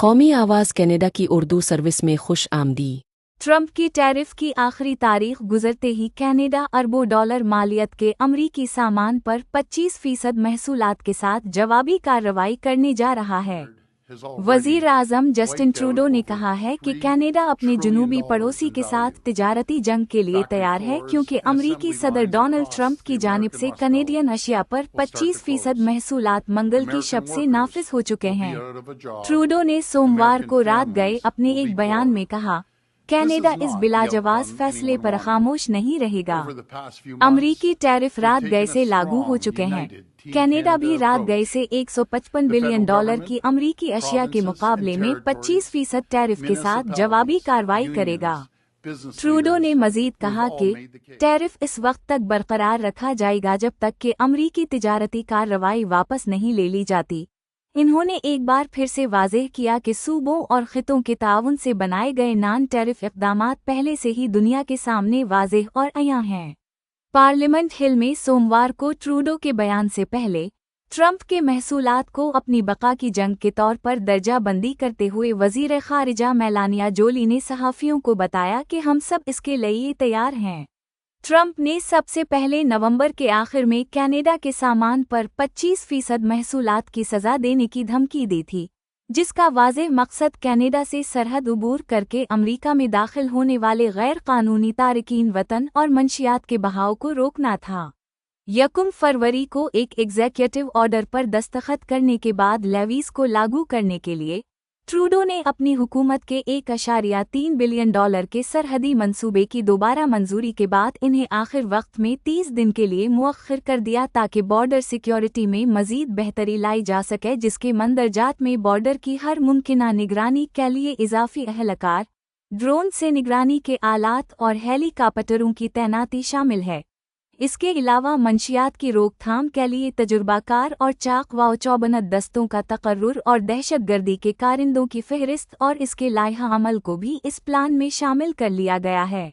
قومی آواز کینیڈا کی اردو سروس میں خوش آمدید۔ ٹرمپ کی ٹیرف کی آخری تاریخ گزرتے ہی کینیڈا اربوں ڈالر مالیت کے امریکی سامان پر 25% محصولات کے ساتھ جوابی کارروائی کرنے جا رہا ہے۔ وزیر اعظم جسٹن ٹروڈو نے کہا ہے کہ کینیڈا اپنے جنوبی پڑوسی کے ساتھ تجارتی جنگ کے لیے تیار ہے کیونکہ امریکی صدر ڈونلڈ ٹرمپ کی جانب سے کینیڈین اشیاء پر 25% محصولات منگل کی شب سے نافذ ہو چکے ہیں۔ ٹروڈو نے سوموار کو رات گئے اپنے ایک بیان میں کہا، کینیڈا اس بلا جواز فیصلے پر خاموش نہیں رہے گا۔ امریکی ٹیرف رات گئے سے لاگو ہو چکے ہیں۔ کینیڈا بھی رات گئے سے $155 بلین کی امریکی اشیاء کے مقابلے میں 25% ٹیرف کے ساتھ جوابی کارروائی کرے گا۔ ٹروڈو نے مزید کہا کہ ٹیرف اس وقت تک برقرار رکھا جائے گا جب تک کہ امریکی تجارتی کارروائی واپس نہیں لے لی جاتی۔ انہوں نے ایک بار پھر سے واضح کیا کہ صوبوں اور خطوں کے تعاون سے بنائے گئے نان ٹیرف اقدامات پہلے سے ہی دنیا کے سامنے واضح اور عیاں ہیں۔ پارلیمنٹ ہل میں سوموار کو ٹروڈو کے بیان سے پہلے ٹرمپ کے محصولات کو اپنی بقا کی جنگ کے طور پر درجہ بندی کرتے ہوئے وزیر خارجہ میلانیا جولی نے صحافیوں کو بتایا کہ ہم سب اس کے لیے تیار ہیں۔ ٹرمپ نے سب سے پہلے نومبر کے آخر میں کینیڈا کے سامان پر 25% محصولات کی سزا دینے کی دھمکی دی تھی، جس کا واضح مقصد کینیڈا سے سرحد عبور کر کے امریکہ میں داخل ہونے والے غیر قانونی تارکین وطن اور منشیات کے بہاؤ کو روکنا تھا۔ 1 فروری کو ایک ایگزیکٹو آرڈر پر دستخط کرنے کے بعد لیویز کو لاگو کرنے کے لیے ٹروڈو نے اپنی حکومت کے $1.3 بلین کے سرحدی منصوبے کی دوبارہ منظوری کے بعد انہیں آخر وقت میں 30 دن کے لیے مؤخر کر دیا تاکہ بارڈر سیکیورٹی میں مزید بہتری لائی جا سکے، جس کے مندرجات میں بارڈر کی ہر ممکنہ نگرانی کے لیے اضافی اہلکار، ڈرون سے نگرانی کے آلات اور ہیلی کاپٹروں کی تعیناتی شامل ہے۔ اس کے علاوہ منشیات کی روک تھام کے لیے تجربہ کار اور چاق و چوبند دستوں کا تقرر اور دہشت گردی کے کارندوں کی فہرست اور اس کے لائحہ عمل کو بھی اس پلان میں شامل کر لیا گیا ہے۔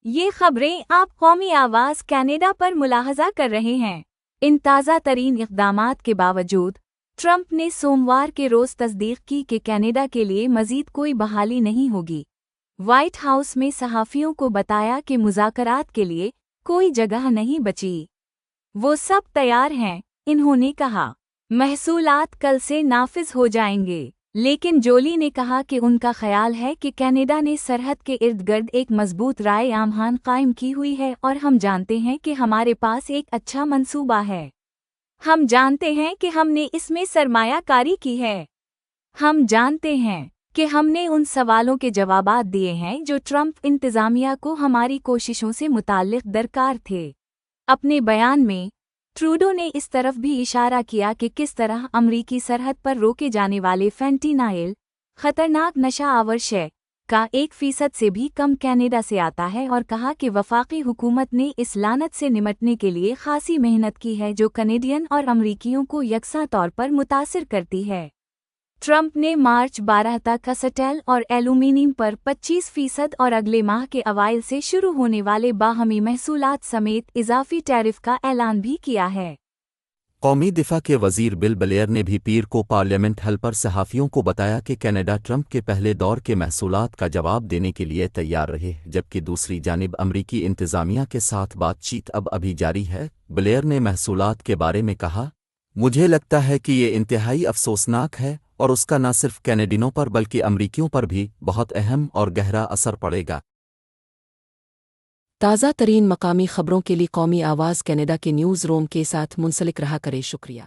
یہ خبریں آپ قومی آواز کینیڈا پر ملاحظہ کر رہے ہیں۔ ان تازہ ترین اقدامات کے باوجود ٹرمپ نے سوموار کے روز تصدیق کی کہ کینیڈا کے لیے مزید کوئی بحالی نہیں ہوگی۔ وائٹ ہاؤس میں صحافیوں کو بتایا کہ مذاکرات کے لیے کوئی جگہ نہیں بچی، وہ سب تیار ہیں۔ انہوں نے کہا، محصولات کل سے نافذ ہو جائیں گے، لیکن جولی نے کہا کہ ان کا خیال ہے کہ کینیڈا نے سرحد کے ارد گرد ایک مضبوط رائے عامہان قائم کی ہوئی ہے اور ہم جانتے ہیں کہ ہمارے پاس ایک اچھا منصوبہ ہے۔ ہم جانتے ہیں کہ ہم نے اس میں سرمایہ کاری کی ہے۔ ہم جانتے ہیں کہ ہم نے ان سوالوں کے جوابات دیے ہیں جو ٹرمپ انتظامیہ کو ہماری کوششوں سے متعلق درکار تھے۔ اپنے بیان میں ٹروڈو نے اس طرف بھی اشارہ کیا کہ کس طرح امریکی سرحد پر روکے جانے والے فینٹینائل، خطرناک نشہ آور شے، کا 1% سے بھی کم کینیڈا سے آتا ہے، اور کہا کہ وفاقی حکومت نے اس لعنت سے نمٹنے کے لیے خاصی محنت کی ہے جو کینیڈین اور امریکیوں کو یکساں طور پر متاثر کرتی ہے۔ ٹرمپ نے مارچ 12 تک اسٹیل اور ایلومینیم پر 25% اور اگلے ماہ کے اوائل سے شروع ہونے والے باہمی محصولات سمیت اضافی ٹیرف کا اعلان بھی کیا ہے۔ قومی دفاع کے وزیر بل بلیئر نے بھی پیر کو پارلیمنٹ ہل پر صحافیوں کو بتایا کہ کینیڈا ٹرمپ کے پہلے دور کے محصولات کا جواب دینے کے لیے تیار رہے، جبکہ دوسری جانب امریکی انتظامیہ کے ساتھ بات چیت ابھی جاری ہے۔ بلیئر نے محصولات کے بارے میں کہا، مجھے لگتا ہے کہ یہ انتہائی افسوسناک ہے اور اس کا نہ صرف کینیڈینوں پر بلکہ امریکیوں پر بھی بہت اہم اور گہرا اثر پڑے گا۔ تازہ ترین مقامی خبروں کے لیے قومی آواز کینیڈا کے نیوز روم کے ساتھ منسلک رہا کریں۔ شکریہ۔